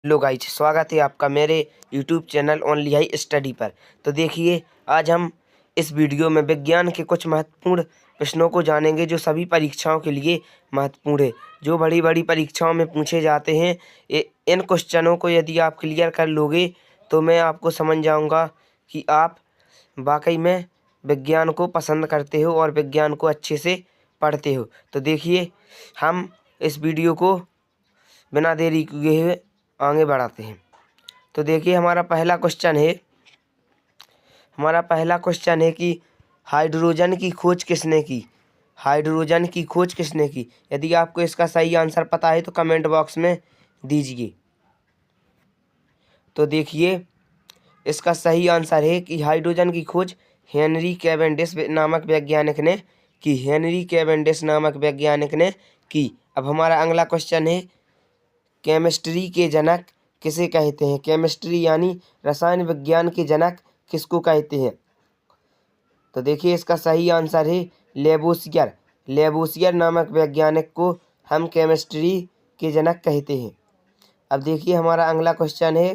Hello guys, स्वागत है आपका मेरे YouTube channel only high study पर। तो देखिए, आज हम इस वीडियो में विज्ञान के कुछ महत्वपूर्ण प्रश्नों को जानेंगे जो सभी परीक्षाओं के लिए महत्वपूर्ण है, जो बड़ी बड़ी परीक्षाओं में पूछे जाते हैं। इन क्वेश्चनों को यदि आप क्लियर कर लोगे तो मैं आपको समझ जाऊंगा कि आप वाकई में विज्ञान को पसंद करते हो और विज्ञान को अच्छे से पढ़ते हो। तो देखिए, हम इस वीडियो को बिना देरी किए हुए आगे बढ़ाते हैं। तो देखिए, हमारा पहला क्वेश्चन है कि हाइड्रोजन की खोज किसने की। हाइड्रोजन की खोज किसने की? यदि आपको इसका सही आंसर पता है तो कमेंट बॉक्स में दीजिए। तो देखिए, इसका सही आंसर है कि हाइड्रोजन की खोज हेनरी कैवेंडिश नामक वैज्ञानिक ने की। हेनरी कैवेंडिश नामक वैज्ञानिक ने की। अब हमारा अगला क्वेश्चन है, केमिस्ट्री के जनक किसे कहते हैं? केमिस्ट्री यानी रसायन विज्ञान के जनक किसको कहते हैं? तो देखिए, इसका सही आंसर है लेवोसियर। लेवोसियर नामक वैज्ञानिक को हम केमिस्ट्री के जनक कहते हैं। अब देखिए, हमारा अगला क्वेश्चन है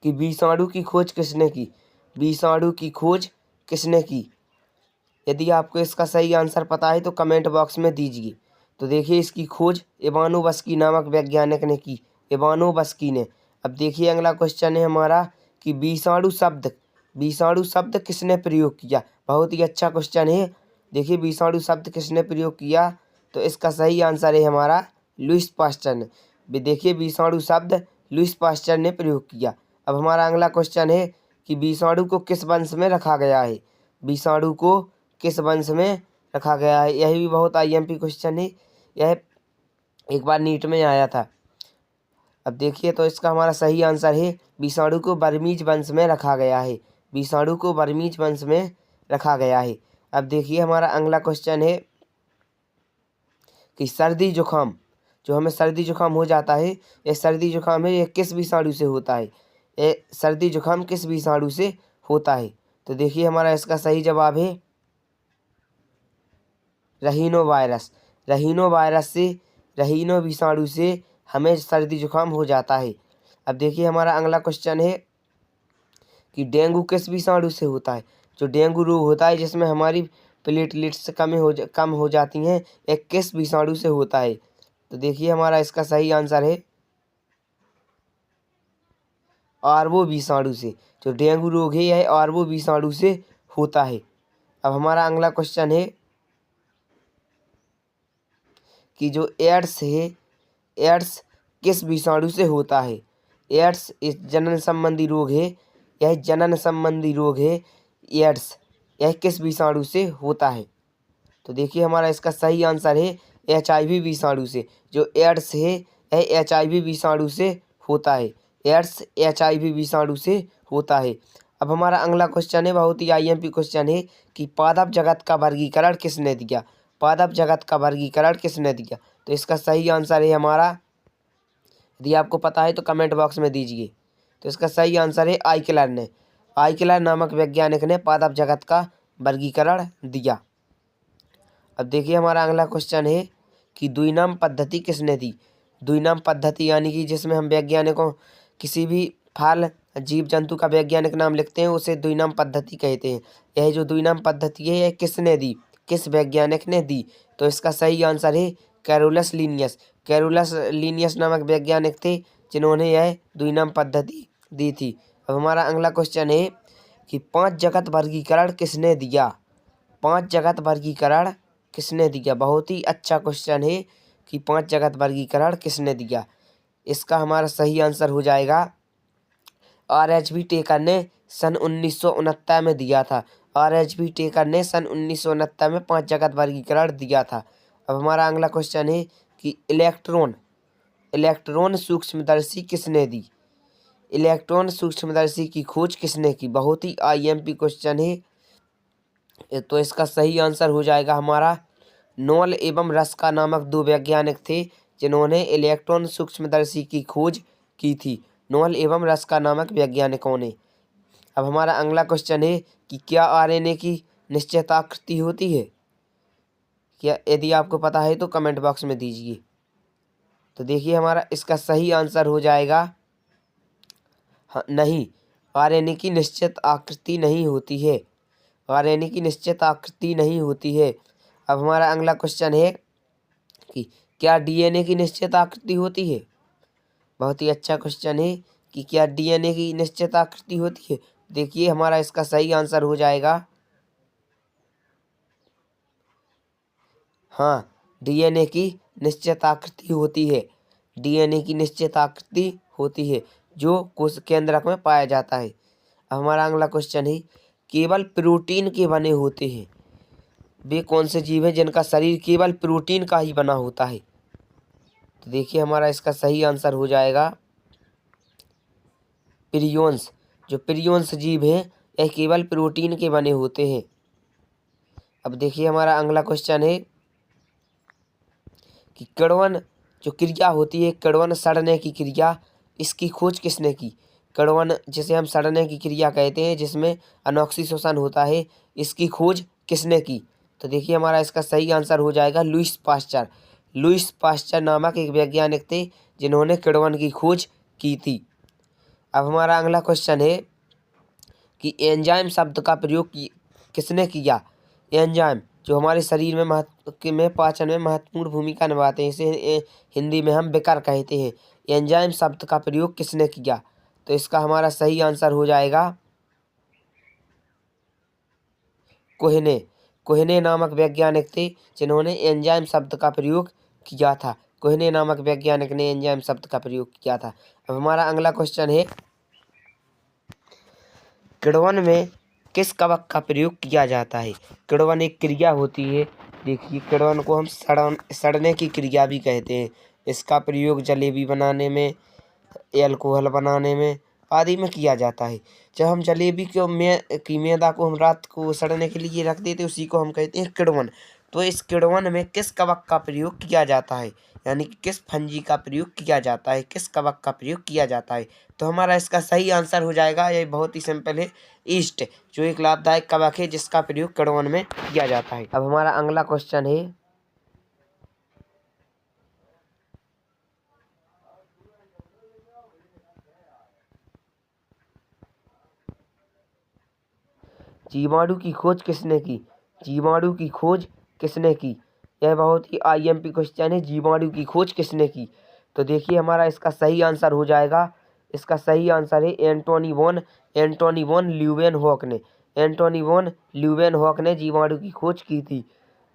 कि विषाणु की खोज किसने की। विषाणु की खोज किसने की? यदि आपको इसका सही आंसर पता है तो कमेंट बॉक्स में दीजिए। तो देखिए, इसकी खोज इवानोव्स्की नामक वैज्ञानिक ने की। इवानोव्स्की ने। अब देखिए, अगला क्वेश्चन है हमारा कि विषाणु शब्द किसने प्रयोग किया। बहुत ही अच्छा क्वेश्चन है। देखिए, विषाणु शब्द किसने प्रयोग किया? तो इसका सही आंसर है हमारा लुईस पास्चर ने। देखिए, विषाणु शब्द लुईस पास्चर ने प्रयोग किया। अब हमारा अगला क्वेश्चन है कि विषाणु को किस वंश में रखा गया है। विषाणु को किस वंश में रखा गया है? यह भी बहुत आईएमपी क्वेश्चन है। यह एक बार नीट में आया था। अब देखिए, तो इसका हमारा सही आंसर है विषाणु को बर्मीज वंश में रखा गया है। विषाणु को बर्मीज वंश में रखा गया है। अब देखिए, हमारा अगला क्वेश्चन है कि सर्दी जुकाम, जो हमें सर्दी जुकाम हो जाता है, यह सर्दी जुकाम है, यह किस विषाणु से होता है? यह सर्दी जुकाम किस विषाणु से होता है? तो देखिए, हमारा इसका सही जवाब है रहीनो वायरस। रहीनो विषाणु से हमें सर्दी जुकाम हो जाता है। अब देखिए, हमारा अगला क्वेश्चन है कि डेंगू किस विषाणु से होता है। जो डेंगू रोग होता है जिसमें हमारी प्लेटलेट्स कम हो जाती हैं, यह किस विषाणु से होता है? तो देखिए, हमारा इसका सही आंसर है आरबो विषाणु से। जो डेंगू रोग है यह आरबो विषाणु से होता है। अब हमारा अगला क्वेश्चन है कि जो एड्स है, एड्स किस विषाणु से होता है? एड्स इस जनन संबंधी रोग है, यह जनन संबंधी रोग है। एड्स यह किस विषाणु से होता है? तो देखिए, हमारा इसका सही आंसर है HIV विषाणु से। जो एड्स है यह HIV विषाणु से होता है। एड्स HIV विषाणु से होता है। अब हमारा अगला क्वेश्चन है, बहुत ही आईएमपी क्वेश्चन है कि पादप जगत का वर्गीकरण किसने दिया। पादप जगत का वर्गीकरण किसने दिया? तो इसका सही आंसर है हमारा, यदि आपको पता है तो कमेंट बॉक्स में दीजिए। तो इसका सही आंसर है आइकलर ने। आइकलर नामक वैज्ञानिक ने पादप जगत का वर्गीकरण दिया। अब देखिए, हमारा अगला क्वेश्चन है कि द्विनाम पद्धति किसने दी। द्विनाम पद्धति यानी कि जिसमें हम वैज्ञानिकों किसी भी फल जीव जंतु का वैज्ञानिक नाम लिखते हैं उसे द्विनाम पद्धति कहते हैं। यह जो द्विनाम पद्धति है यह किसने दी, किस वैज्ञानिक ने दी? तो इसका सही आंसर है कैरोलस लीनियस। कैरोलस लीनियस नामक वैज्ञानिक थे जिन्होंने यह द्विनाम पद्धति दी थी। अब हमारा अगला क्वेश्चन है कि 5 जगत वर्गीकरण किसने दिया। 5 जगत वर्गीकरण किसने दिया? बहुत ही अच्छा क्वेश्चन है कि 5 जगत वर्गीकरण किसने दिया। इसका हमारा सही आंसर हो जाएगा RHB टेकर ने सन 1969 में दिया था। RHB टेकर ने सन 1969 में 5 जगत वर्गीकरण दिया था। अब हमारा अगला क्वेश्चन है कि इलेक्ट्रॉन सूक्ष्मदर्शी किसने दी। इलेक्ट्रॉन सूक्ष्मदर्शी की खोज किसने की? बहुत ही आईएमपी क्वेश्चन है। तो इसका सही आंसर हो जाएगा हमारा नोल एवं रस्का नामक 2 वैज्ञानिक थे जिन्होंने इलेक्ट्रॉन सूक्ष्मदर्शी की खोज की थी। नोल एवं रस्का नामक वैज्ञानिकों ने। अब हमारा अगला क्वेश्चन है कि क्या RNA की निश्चित आकृति होती है? क्या यदि आपको पता है तो कमेंट बॉक्स में दीजिए। तो देखिए हमारा इसका सही आंसर हो जाएगा हाँ, नहीं, RNA की निश्चित आकृति नहीं होती है। RNA की निश्चित आकृति नहीं होती है। अब हमारा अगला क्वेश्चन है कि क्या DNA की निश्चित आकृति होती है। बहुत ही अच्छा क्वेश्चन है कि क्या DNA की निश्चित आकृति होती है। देखिए हमारा इसका सही आंसर हो जाएगा हाँ, DNA की निश्चित आकृति होती है। DNA की निश्चित आकृति होती है जो कोश केंद्रक में पाया जाता है। अब हमारा अगला क्वेश्चन है केवल प्रोटीन के बने होते हैं वे कौन से जीव हैं जिनका शरीर केवल प्रोटीन का ही बना होता है। तो देखिए हमारा इसका सही आंसर हो जाएगा प्रियोन्स। जो प्रियोन्स जीव हैं यह केवल प्रोटीन के बने होते हैं। अब देखिए हमारा अगला क्वेश्चन है कि किण्वन जो क्रिया होती है, किण्वन सड़ने की क्रिया, इसकी खोज किसने की। किण्वन जिसे हम सड़ने की क्रिया कहते हैं जिसमें अनॉक्सी शोषण होता है, इसकी खोज किसने की। तो देखिए हमारा इसका सही आंसर हो जाएगा लुईस पास्चर। लुईस पास्चर नामक एक वैज्ञानिक थे जिन्होंने किण्वन की खोज की थी। अब हमारा अगला क्वेश्चन है कि एंजाइम शब्द का प्रयोग किसने किया। एंजाइम जो हमारे शरीर में पाचन में महत्वपूर्ण भूमिका निभाते हैं, इसे हिंदी में हम विकर कहते हैं। एंजाइम शब्द का प्रयोग किसने किया। तो इसका हमारा सही आंसर हो जाएगा कोहने। कोहने नामक वैज्ञानिक थे जिन्होंने एंजाइम शब्द का प्रयोग किया था। कोहने नामक वैज्ञानिक ने एंजाइम शब्द का प्रयोग किया था। अब हमारा अगला क्वेश्चन है किण्वन में किस कवक का प्रयोग किया जाता है। किण्वन एक क्रिया होती है। देखिए किण्वन को हम सड़ने की क्रिया भी कहते हैं। इसका प्रयोग जलेबी बनाने में, एल्कोहल बनाने में आदि में किया जाता है। जब हम जलेबी की मैदा को हम रात को सड़ने के लिए रख देते उसी को हम कहते हैं किण्वन। तो इस किण्वन में किस कवक का प्रयोग किया जाता है, यानी कि किस फंजी का प्रयोग किया जाता है, किस कवक का प्रयोग किया जाता है। तो हमारा इसका सही आंसर हो जाएगा, ये बहुत ही सिंपल है, ईस्ट, जो एक लाभदायक कवक है जिसका प्रयोग किण्वन में किया जाता है। अब हमारा अगला क्वेश्चन है जीवाणु की खोज किसने की। जीवाणु की खोज किसने की, यह बहुत ही IMP क्वेश्चन है। जीवाणु की खोज किसने की। तो देखिए हमारा इसका सही आंसर हो जाएगा, इसका सही आंसर है एंटोनी वॉन ल्यूवेनहॉक ने। एंटोनी वॉन ल्यूवेनहॉक ने जीवाणु की खोज की थी।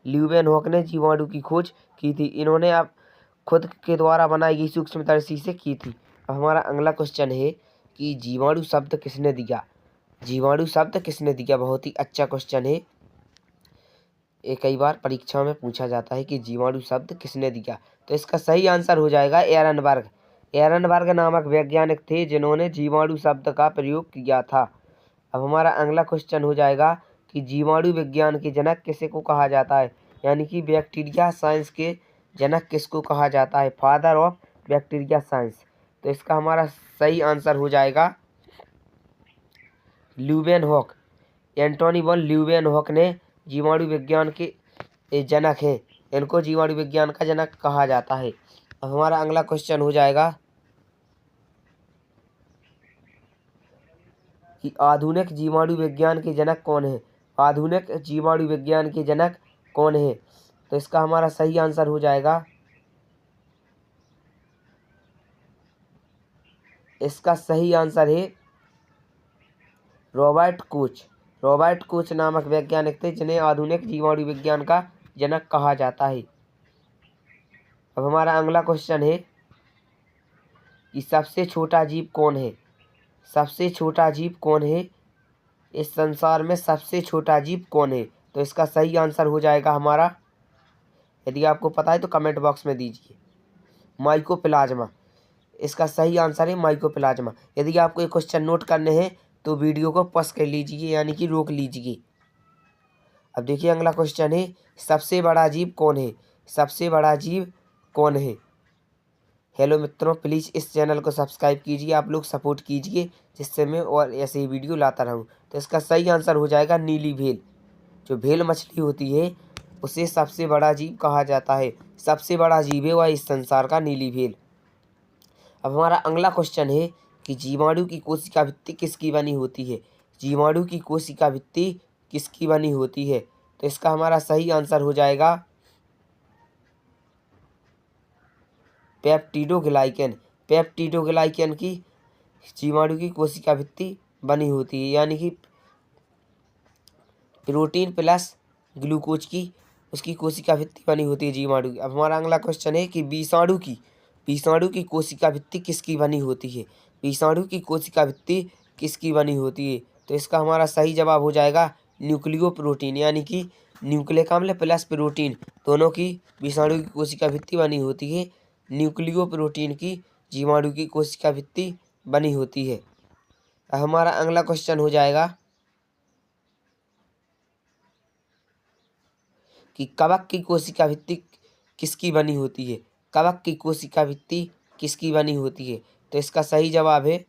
ल्यूवेनहॉक ने जीवाणु की खोज की थी। इन्होंने अब खुद के द्वारा बनाई गई सूक्ष्मदर्शी से की थी। अब हमारा अगला क्वेश्चन है कि जीवाणु शब्द किसने दिया। जीवाणु शब्द किसने दिया, बहुत ही अच्छा क्वेश्चन है। ये कई बार परीक्षा में पूछा जाता है कि जीवाणु शब्द किसने दिया। तो इसका सही आंसर हो जाएगा एरनबर्ग। एरनबर्ग नामक वैज्ञानिक थे जिन्होंने जीवाणु शब्द का प्रयोग किया था। अब हमारा अगला क्वेश्चन हो जाएगा कि जीवाणु विज्ञान के जनक किसे को कहा जाता है, यानी कि बैक्टीरिया साइंस के जनक किसको कहा जाता है, फादर ऑफ बैक्टीरिया साइंस। तो इसका हमारा सही आंसर हो जाएगा ल्यूवेनहॉक। एंटोनी वॉन ल्यूवेनहॉक ने जीवाणु विज्ञान के जनक हैं। इनको जीवाणु विज्ञान का जनक कहा जाता है। अब हमारा अगला क्वेश्चन हो जाएगा कि आधुनिक जीवाणु विज्ञान के जनक कौन है। आधुनिक जीवाणु विज्ञान के जनक कौन है। तो इसका हमारा सही आंसर हो जाएगा, इसका सही आंसर है रॉबर्ट कोच। रॉबर्ट कोच नामक वैज्ञानिक थे जिन्हें आधुनिक जीवाणु विज्ञान का जनक कहा जाता है। अब हमारा अगला क्वेश्चन है कि सबसे छोटा जीव कौन है। सबसे छोटा जीव कौन है, इस संसार में सबसे छोटा जीव कौन है। तो इसका सही आंसर हो जाएगा हमारा, यदि आपको पता है तो कमेंट बॉक्स में दीजिए, माइकोप्लाज्मा। इसका सही आंसर है माइकोप्लाज्मा। यदि आपको ये क्वेश्चन नोट करने हैं तो वीडियो को पॉज कर लीजिए, यानी कि रोक लीजिए। अब देखिए अगला क्वेश्चन है सबसे बड़ा जीव कौन है। सबसे बड़ा जीव कौन है। हेलो मित्रों, प्लीज़ इस चैनल को सब्सक्राइब कीजिए, आप लोग सपोर्ट कीजिए जिससे मैं और ऐसे ही वीडियो लाता रहूं। तो इसका सही आंसर हो जाएगा नीली व्हेल। जो व्हेल मछली होती है उसे सबसे बड़ा जीव कहा जाता है। सबसे बड़ा जीव है वह इस संसार का नीली व्हेल। अब हमारा अगला क्वेश्चन है कि जीवाणु की कोशिका भित्ति किसकी बनी होती है। जीवाणु की कोशिका भित्ति किसकी बनी होती है? तो इसका हमारा सही आंसर हो जाएगा पेप्टिडोग्लाइकेन। पेप्टिडोग्लाइकेन की जीवाणु की कोशिका भित्ति बनी होती है, यानी कि प्रोटीन प्लस ग्लूकोज की उसकी कोशिका भित्ति बनी होती है जीवाणु की। अब हमारा अगला क्वेश्चन है कि विषाणु की कोशिका भित्ति किसकी बनी होती है। विषाणु की कोशिका भित्ति किसकी बनी होती है? तो इसका हमारा सही जवाब हो जाएगा न्यूक्लियो प्रोटीन, यानी कि न्यूक्लिक अम्ल प्लस प्रोटीन दोनों की विषाणु की कोशिका भित्ति बनी होती है। न्यूक्लियो प्रोटीन की जीवाणु की कोशिका भित्ति बनी होती है। अब हमारा अगला क्वेश्चन हो जाएगा कि कवक की कोशिका भित्ति किसकी बनी होती है। कवक की कोशिका भित्ति किसकी बनी होती है? तो इसका सही जवाब है